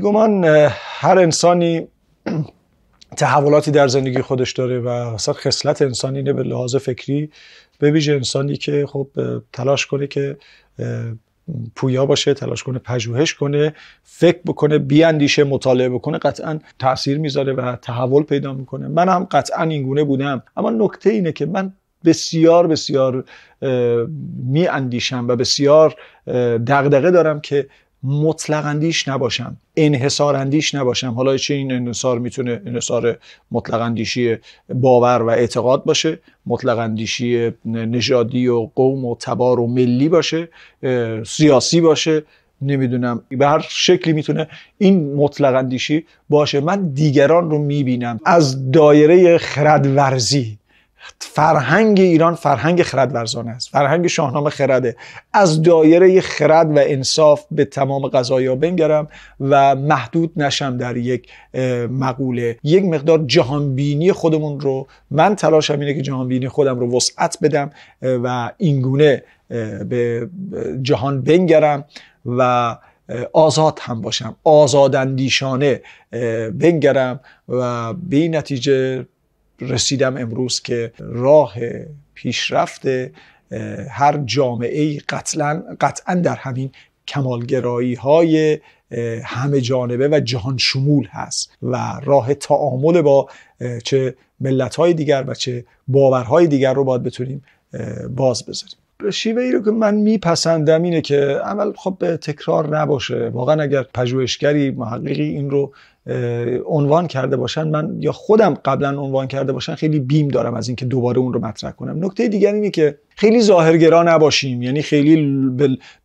بیگمان هر انسانی تحولاتی در زندگی خودش داره و اصلا خصلت انسانی اینه به لحاظ فکری، به ویژه انسانی که خب تلاش کنه که پویا باشه، تلاش کنه پژوهش کنه، فکر بکنه، بیاندیشه، مطالعه بکنه، قطعا تأثیر میذاره و تحول پیدا میکنه. من هم قطعا این گونه بودم، اما نکته اینه که من بسیار بسیار میاندیشم و بسیار دغدغه دارم که مطلق اندیش نباشم، انحصار اندیش نباشم. حالا چه این انحصار میتونه انحصار مطلق اندیشی باور و اعتقاد باشه، مطلق اندیشی نژادی و قوم و تبار و ملی باشه، سیاسی باشه، نمیدونم به هر شکلی میتونه این مطلق اندیشی باشه. من دیگران رو میبینم از دایره خردورزی. فرهنگ ایران فرهنگ خردورزانه است، فرهنگ شاهنامه خرده. از دایره خرد و انصاف به تمام قضایا بنگرم و محدود نشم در یک مقوله. یک مقدار جهانبینی خودمون رو، من تلاشم اینه که جهانبینی خودم رو وسعت بدم و اینگونه به جهان بنگرم و آزاد هم باشم، آزاداندیشانه بنگرم و به این نتیجه رسیدم امروز که راه پیشرفت هر جامعه قطعا در همین کمالگرایی های همه جانبه و جهان شمول هست و راه تعامل با چه ملت های دیگر و چه باورهای دیگر رو باید بتونیم باز بذاریم. شیوه ای رو که من میپسندم اینه که عمل خب به تکرار نباشه. واقعا اگر پژوهشگری محققی این رو عنوان کرده باشن، من یا خودم قبلا عنوان کرده باشن، خیلی بیم دارم از اینکه دوباره اون رو مطرح کنم. نکته دیگر اینه که خیلی ظاهرگرا نباشیم، یعنی خیلی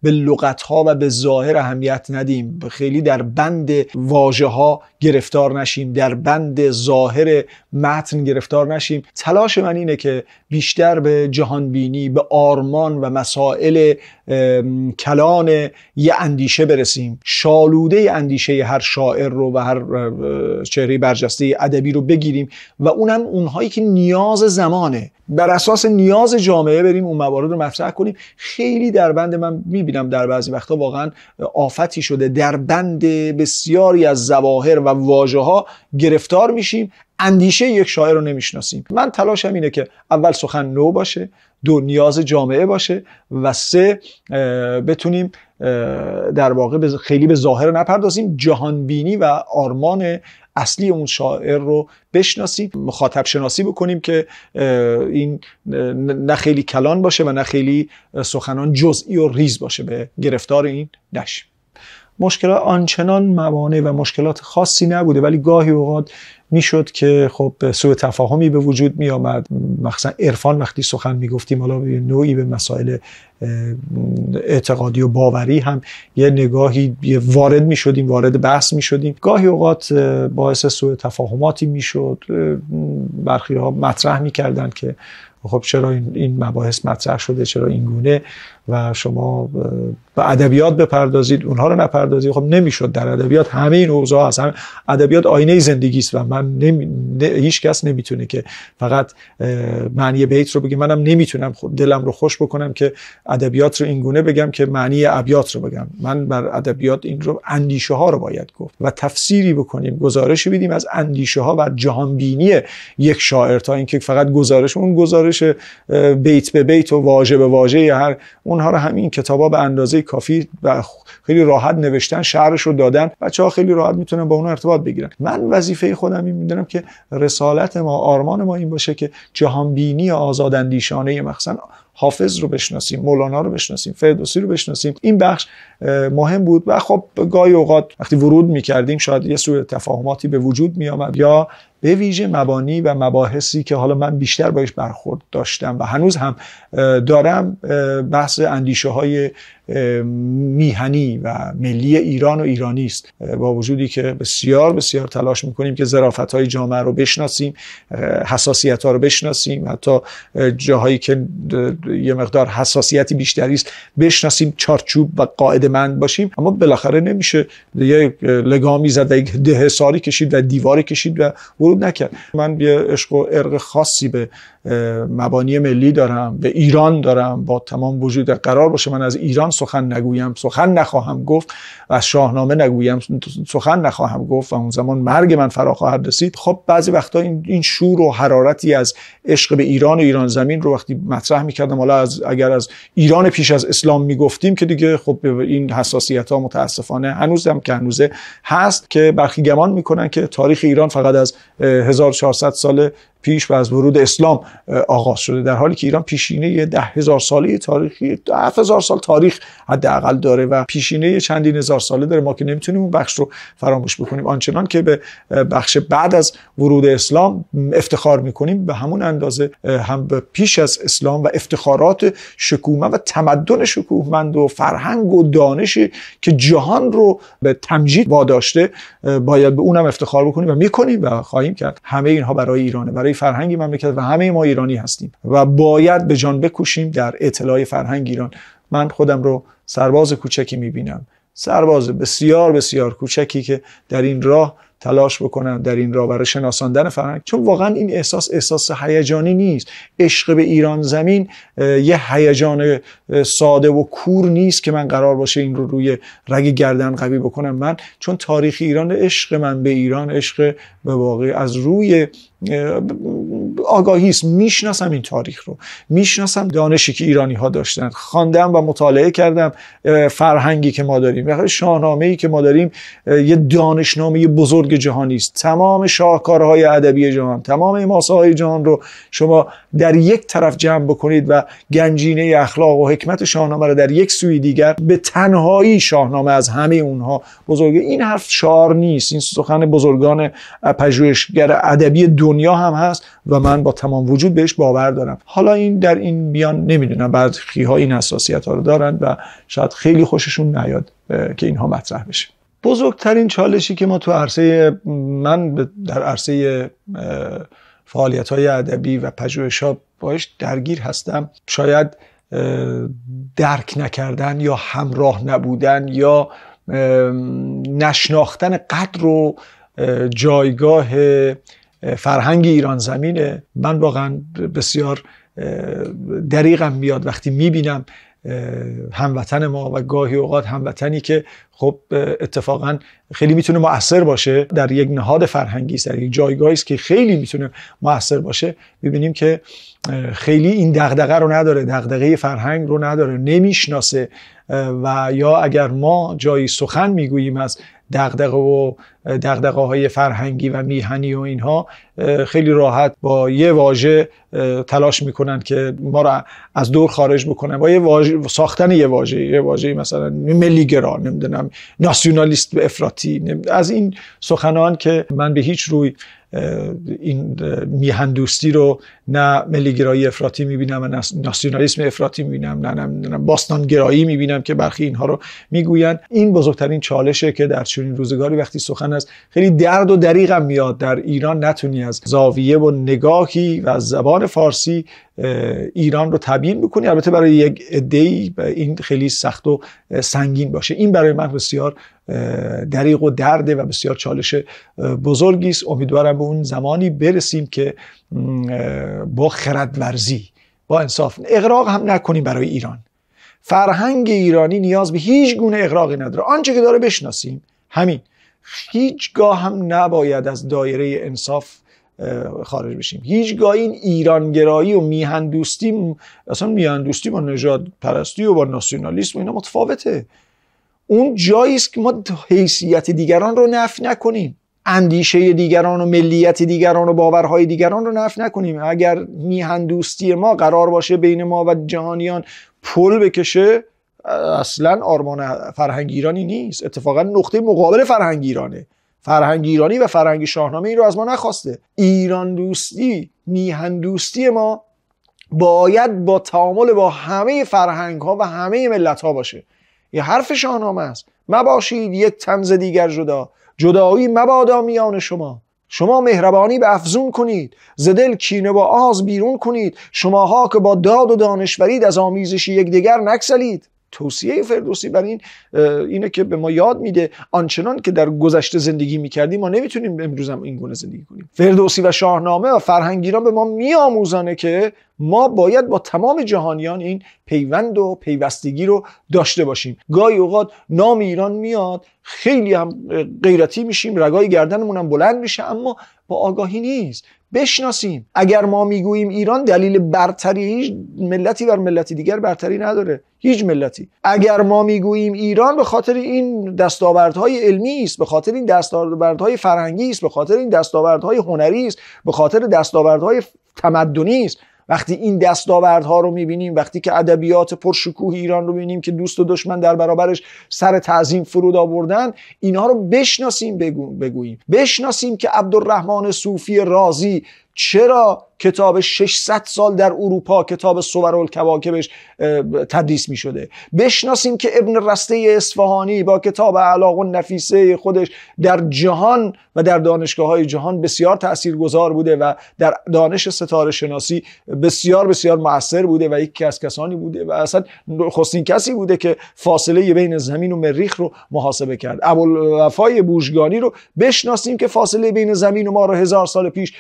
به لغت‌ها و به ظاهر اهمیت ندیم، خیلی در بند واژه‌ها گرفتار نشیم، در بند ظاهر متن گرفتار نشیم. تلاش من اینه که بیشتر به جهانبینی، به آرمان و مسائل کلان یه اندیشه برسیم، شالوده اندیشه هر شاعر رو و هر چهره برجسته ادبی رو بگیریم و اونم اونهایی که نیاز زمانه، بر اساس نیاز جامعه بریم اون موارد رو مطرح کنیم. خیلی در بند من میبینم در بعضی وقتا واقعا آفتی شده، در بند بسیاری از ظواهر و واژه‌ها گرفتار میشیم، اندیشه یک شاعر رو نمیشناسیم. من تلاشم اینه که اول سخن نو باشه، دو نیاز جامعه باشه و سه بتونیم در واقع خیلی به ظاهر نپردازیم، جهانبینی و آرمان اصلی اون شاعر رو بشناسیم، مخاطب شناسی بکنیم که این نه خیلی کلان باشه و نه خیلی سخنان جزئی و ریز باشه، به گرفتار این نشیم. مشکلات آنچنان موانع و مشکلات خاصی نبوده، ولی گاهی اوقات میشد که خب سوء تفاهمی به وجود می آمد. مثلا عرفان وقتی سخن میگفتیم، حالا به نوعی به مسائل اعتقادی و باوری هم یه نگاهی وارد می شدیم، وارد بحث می شدیم، گاهی اوقات باعث سوء تفاهماتی می شد. برخی ها مطرح می کردن که خب چرا این مباحث مطرح شده، چرا این گونه و شما به ادبیات بپردازید اونها رو نپردازید. خب نمیشد. در ادبیات همه این اوضاع هست. ادبیات آینه زندگی است و من هیچ کس نمیتونه که فقط معنی بیت رو بگه. منم نمیتونم دلم رو خوش بکنم که ادبیات رو این گونه بگم که معنی ابیات رو بگم. من بر ادبیات این رو اندیشه ها رو باید گفت و تفسیری بکنیم، گزارشی بدیم از اندیشه ها و جهانبینی یک شاعر، تا اینکه فقط اون گزارش بیت به بیت و واژه به واژه هر اونها رو همین کتابا به اندازه کافی و خیلی راحت نوشتن، شعرش رو دادن، بچه‌ها خیلی راحت میتونن با اون ارتباط بگیرن. من وظیفه خودم این میدونم که رسالت ما، آرمان ما این باشه که جهانبینی آزاداندیشانه مثلا حافظ رو بشناسیم، مولانا رو بشناسیم، فردوسی رو بشناسیم. این بخش مهم بود و خب گاهی اوقات وقتی ورود میکردیم شاید یه سوء تفاهماتی به وجود میآمد، یا به ویژه مبانی و مباحثی که حالا من بیشتر باش برخورد داشتم و هنوز هم دارم، بحث اندیشه های میهنی و ملی ایران و ایرانی است. با وجودی که بسیار بسیار تلاش میکنیم که ظرافت‌های جامعه رو بشناسیم، حساسیت‌ها رو بشناسیم، حتی جاهایی که یه مقدار حساسیتی بیشتری است بشناسیم، چارچوب و قاعده‌مند باشیم، اما بالاخره نمیشه یک لگامی زد و یک دهساری کشید و دیواری کشید و ورود ورود نکرد. من یه عشق و عرق خاصی به مبانی ملی دارم، به ایران دارم با تمام وجود. قرار باشه من از ایران سخن نگویم، سخن نخواهم گفت، از شاهنامه نگویم، سخن نخواهم گفت و اون زمان مرگ من فرا خواهد رسید. خب بعضی وقتا این شور و حرارتی از عشق به ایران و ایران زمین رو وقتی مطرح می‌کردم، حالا اگر از ایران پیش از اسلام میگفتیم که دیگه خب این حساسیت‌ها متاسفانه هنوزم که هنوزه هست، که برخی گمان میکنن که تاریخ ایران فقط از 1400 سال پیش و از ورود اسلام آغاز شده، در حالی که ایران پیشینه 10,000 ساله تاریخی، 7,000 سال تاریخ حداقل داره و پیشینه چندین هزار ساله داره. ما که نمیتونیم اون بخش رو فراموش بکنیم. آنچنان که به بخش بعد از ورود اسلام افتخار میکنیم، به همون اندازه هم به پیش از اسلام و افتخارات شکوهمند و تمدن شکوهمند و فرهنگ و دانش که جهان رو به تمجید واداشته، باید به اونم افتخار بکنیم و میکنیم و خواهیم کرد. همه اینها برای ایرانه، برای فرهنگ مملکت و همه ما ایرانی هستیم و باید به جان بکوشیم در اطلاع فرهنگ ایران. من خودم رو سرباز کوچکی میبینم، سرباز بسیار بسیار کوچکی که در این راه تلاش بکنم، در این راه برای شناساندن فرهنگ، چون واقعا این احساس هیجانی نیست. عشق به ایران زمین یه هیجان ساده و کور نیست که من قرار باشه این رو روی رگ گردن قوی بکنم. من چون تاریخ ایران، عشق من به ایران عشق به واقع از روی آگاهی است. میشناسم این تاریخ رو، میشناسم دانشی که ایرانی ها داشتن، خواندم و مطالعه کردم فرهنگی که ما داریم، شاهنامه‌ای که ما داریم یه دانشنامه بزرگ جهانی است. تمام شاهکارهای ادبی جهان، تمام حماسه‌های جهان رو شما در یک طرف جمع بکنید و گنجینه اخلاق و حکمت شاهنامه رو در یک سوی دیگر، به تنهایی شاهنامه از همه اونها بزرگه. این حرف شعار نیست، این سخن بزرگان پژوهشگر ادبی دنیا هم هست و من با تمام وجود بهش باور دارم. حالا این در این میان نمیدونم بعضی‌ها این حساسیت‌ها رو دارن و شاید خیلی خوششون نیاد که اینها مطرح بشه. بزرگترین چالشی که ما تو من در عرصه فعالیت‌های ادبی و پژوهش‌ها باهاش درگیر هستم، شاید درک نکردن یا همراه نبودن یا نشناختن قدر و جایگاه فرهنگ ایران زمینه. من واقعا بسیار دریغم میاد وقتی میبینم هموطن ما و گاهی اوقات هموطنی که خب اتفاقا خیلی میتونه مؤثر باشه در یک نهاد فرهنگی است، در یک جایگاهی است که خیلی میتونه مؤثر باشه، ببینیم که خیلی این دغدغه رو نداره، دغدغه فرهنگ رو نداره، نمیشناسه و یا اگر ما جایی سخن میگوییم از دغدغه‌های فرهنگی و میهنی و اینها، خیلی راحت با یه واژه تلاش میکنن که ما رو از دور خارج بکنن، با یه واژه ساختن یه واژه مثلا ملیگرا، نمیدونم ناسیونالیست به افراطی، از این سخنان که من به هیچ روی این میهن دوستی رو نه ملیگرایی افراطی میبینم، نه ناسیونالیسم افراطی میبینم، نه باستانگرایی میبینم که برخی اینها رو میگوین. این بزرگترین چالشه که در چنین روزگاری وقتی سخن از خیلی درد و دریغم میاد در ایران، نتونی از زاویه و نگاهی و از زبان فارسی ایران رو تبیین بکنی. البته برای یک عده‌ای این خیلی سخت و سنگین باشه. این برای من بسیار دریغ و درده و بسیار چالش بزرگی است. امیدوارم به اون زمانی برسیم که با خردورزی، با انصاف، اغراق هم نکنیم برای ایران. فرهنگ ایرانی نیاز به هیچ گونه اغراقی نداره. آنچه که داره بشناسیم، همین. هیچگاه هم نباید از دایره انصاف خارج بشیم. هیچگاه این ایرانگرایی و میهن دوستی، اصلا میهن دوستی با نژاد پرستی و با ناسیونالیسم اینا متفاوته. اون جایی است که ما حیثیت دیگران رو نفی نکنیم، اندیشه دیگران و ملیت دیگران و باورهای دیگران رو نفی نکنیم. اگر میهن دوستی ما قرار باشه بین ما و جهانیان پل بکشه، اصلا آرمان فرهنگ ایرانی نیست، اتفاقا نقطه مقابل فرهنگ ایرانه. فرهنگ ایرانی و فرهنگ شاهنامه این رو از ما نخواسته. ایران دوستی، میهن دوستی ما باید با تعامل با همه فرهنگ ها و همه ملت ها باشه. یه حرف شاهنامه است: مباشید یک تن ز دیگر جدا، جدایی مبادا میان شما. شما مهربانی به افزون کنید، ز دل کینه و آز بیرون کنید. شماها که با داد و دانشورید، از آمیزش یکدیگر نگسلید. توصیه فردوسی بر اینه که به ما یاد میده آنچنان که در گذشته زندگی میکردیم ما نمیتونیم امروز هم این گونه زندگی کنیم. فردوسی و شاهنامه و فرهنگ ایران به ما میآموزانه که ما باید با تمام جهانیان این پیوند و پیوستگی رو داشته باشیم. گاهی اوقات نام ایران میاد، خیلی هم غیرتی میشیم، رگای گردنمون هم بلند میشه، اما با آگاهی نیست. بشناسیم. اگر ما میگوییم ایران، دلیل برتری هیچ ملتی بر ملتی دیگر برتری نداره، هیچ ملتی. اگر ما میگوییم ایران، به خاطر این دستاوردهای علمی است، به خاطر این دستاوردهای فرهنگی است، به خاطر این دستاوردهای هنری است، به خاطر دستاوردهای تمدنی است. وقتی این دستاوردها رو میبینیم، وقتی که ادبیات پرشکوه ایران رو میبینیم که دوست و دشمن در برابرش سر تعظیم فرود آوردن، اینها رو بشناسیم، بگوییم. بشناسیم که عبدالرحمن صوفی رازی چرا کتاب 600 سال در اروپا کتاب صورالکواکبش تدریس می شده. بشناسیم که ابن رسته اصفهانی با کتاب اعلاق النفیسه خودش در جهان و در دانشگاه های جهان بسیار تاثیرگذار بوده و در دانش ستاره شناسی بسیار بسیار مؤثر بوده و یکی از کسانی بوده و اصلا نخستین کسی بوده که فاصله بین زمین و مریخ رو محاسبه کرد. ابوالوفای بوژگانی رو بشناسیم که فاصله بین زمین و ما رو 1000 سال پیش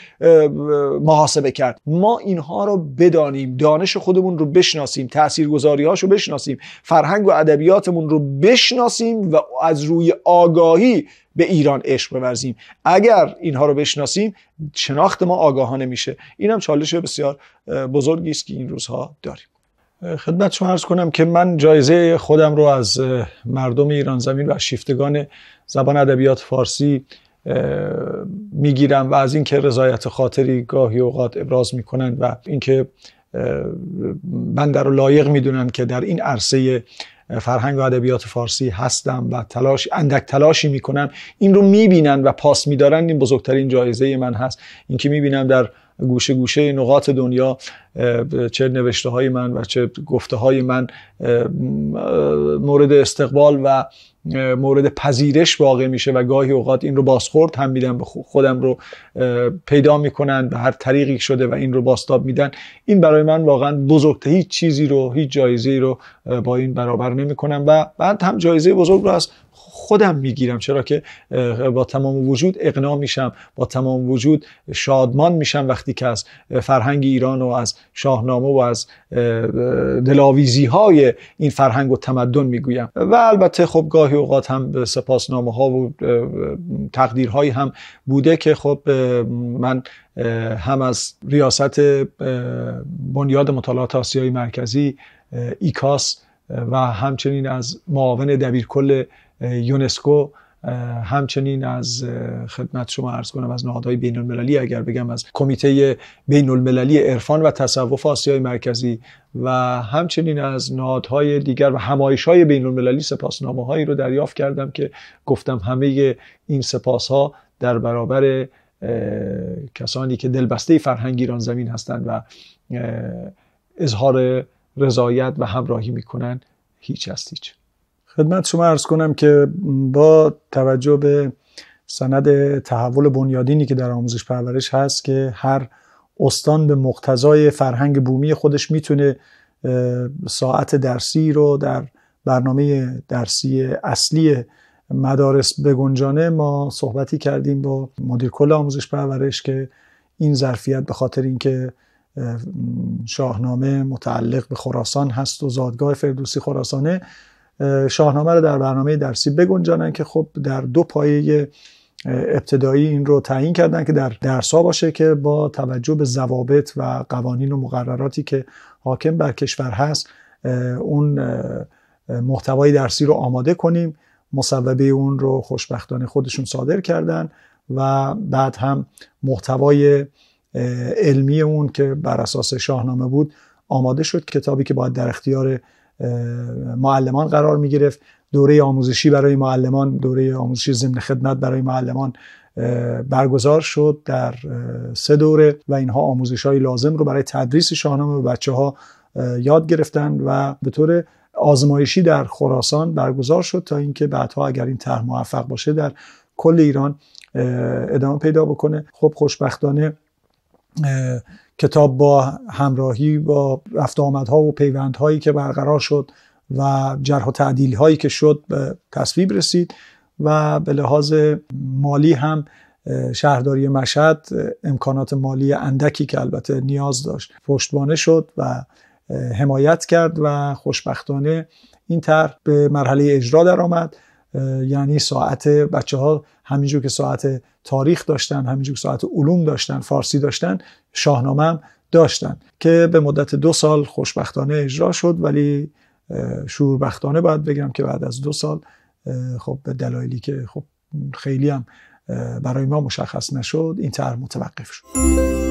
محاسبه کرد. ما اینها رو بدانیم، دانش خودمون رو بشناسیم، تاثیرگذاری‌هاشو بشناسیم، فرهنگ و ادبیاتمون رو بشناسیم و از روی آگاهی به ایران عشق بورزیم. اگر اینها رو بشناسیم، شناخت ما آگاهانه میشه. اینم چالش بسیار بزرگی است که این روزها داریم. خدمت شما عرض کنم که من جایزه خودم رو از مردم ایران زمین و شیفتگان زبان ادبیات فارسی میگیرم و از اینکه رضایت خاطری گاهی اوقات ابراز میکنن و اینکه بنده رو لایق میدونن که در این عرصه فرهنگ و ادبیات فارسی هستم و اندک تلاشی میکنم، این رو میبینن و پاس میدارن، این بزرگترین جایزه من هست. اینکه میبینم در گوشه گوشه نقاط دنیا چه نوشته های من و چه گفته های من مورد استقبال و مورد پذیرش واقع میشه و گاهی اوقات این رو بازخورد هم میدن، به خودم رو پیدا میکنن به هر طریقی شده و این رو بازتاب میدن. این برای من واقعا بزرگترین، هیچ چیزی رو، هیچ جایزه‌ای رو با این برابر نمیکنم و بعد هم جایزه بزرگ رو از خودم میگیرم، چرا که با تمام وجود اقناع میشم، با تمام وجود شادمان میشم وقتی که از فرهنگ ایران و از شاهنامه و از دلاویزی های این فرهنگ و تمدن میگویم. و البته خب گاهی اوقات هم سپاسنامه ها و تقدیرهایی هم بوده که خب من هم از ریاست بنیاد مطالعات آسیای مرکزی ایکاس و همچنین از معاون دبیرکل یونسکو، همچنین از خدمت شما عرض کنم از نهادهای بین المللی، اگر بگم از کمیته بین المللی عرفان و تصوف آسیای مرکزی و همچنین از نهادهای دیگر و همایش‌های بین المللی سپاسنامه‌هایی رو دریافت کردم که گفتم همه این سپاس‌ها در برابر کسانی که دلبسته فرهنگ ایران زمین هستند و اظهار رضایت و همراهی میکنن هیچ است هیچ. خدمت شما عرض کنم که با توجه به سند تحول بنیادینی که در آموزش پرورش هست که هر استان به مقتضای فرهنگ بومی خودش میتونه ساعت درسی رو در برنامه درسی اصلی مدارس بگنجانه، ما صحبتی کردیم با مدیر کل آموزش پرورش که این ظرفیت به خاطر اینکه شاهنامه متعلق به خراسان هست و زادگاه فردوسی خراسانه، شاهنامه رو در برنامه درسی بگنجانن که خب در 2 پایه ابتدایی این رو تعیین کردن که در درس‌ها باشه که با توجه به ضوابط و قوانین و مقرراتی که حاکم بر کشور هست اون محتوای درسی رو آماده کنیم. مصوبه اون رو خوشبختانه خودشون صادر کردن و بعد هم محتوای علمی اون که بر اساس شاهنامه بود آماده شد، کتابی که باید در اختیار معلمان قرار می گرفت. دوره آموزشی برای معلمان، دوره آموزشی ضمن خدمت برای معلمان برگزار شد در 3 دوره و اینها آموزش‌های لازم رو برای تدریس شاهنامه به بچه‌ها یاد گرفتن و به طور آزمایشی در خراسان برگزار شد تا اینکه بعدها اگر این طرح موفق باشه در کل ایران ادامه پیدا بکنه. خب خوشبختانه کتاب با همراهی با رفت آمدها و پیوندهایی که برقرار شد و جرح و تعدیل هایی که شد به تصویب رسید و به لحاظ مالی هم شهرداری مشهد امکانات مالی اندکی که البته نیاز داشت پشتوانه شد و حمایت کرد و خوشبختانه این طرح به مرحله اجرا در آمد. یعنی ساعت بچه‌ها همینجور که ساعت تاریخ داشتن، همینجور که ساعت علوم داشتن، فارسی داشتن، شاهنامه هم داشتن که به مدت 2 سال خوشبختانه اجرا شد. ولی شوربختانه باید بگم که بعد از 2 سال خب به دلایلی که خب خیلی هم برای ما مشخص نشد این طرح متوقف شد.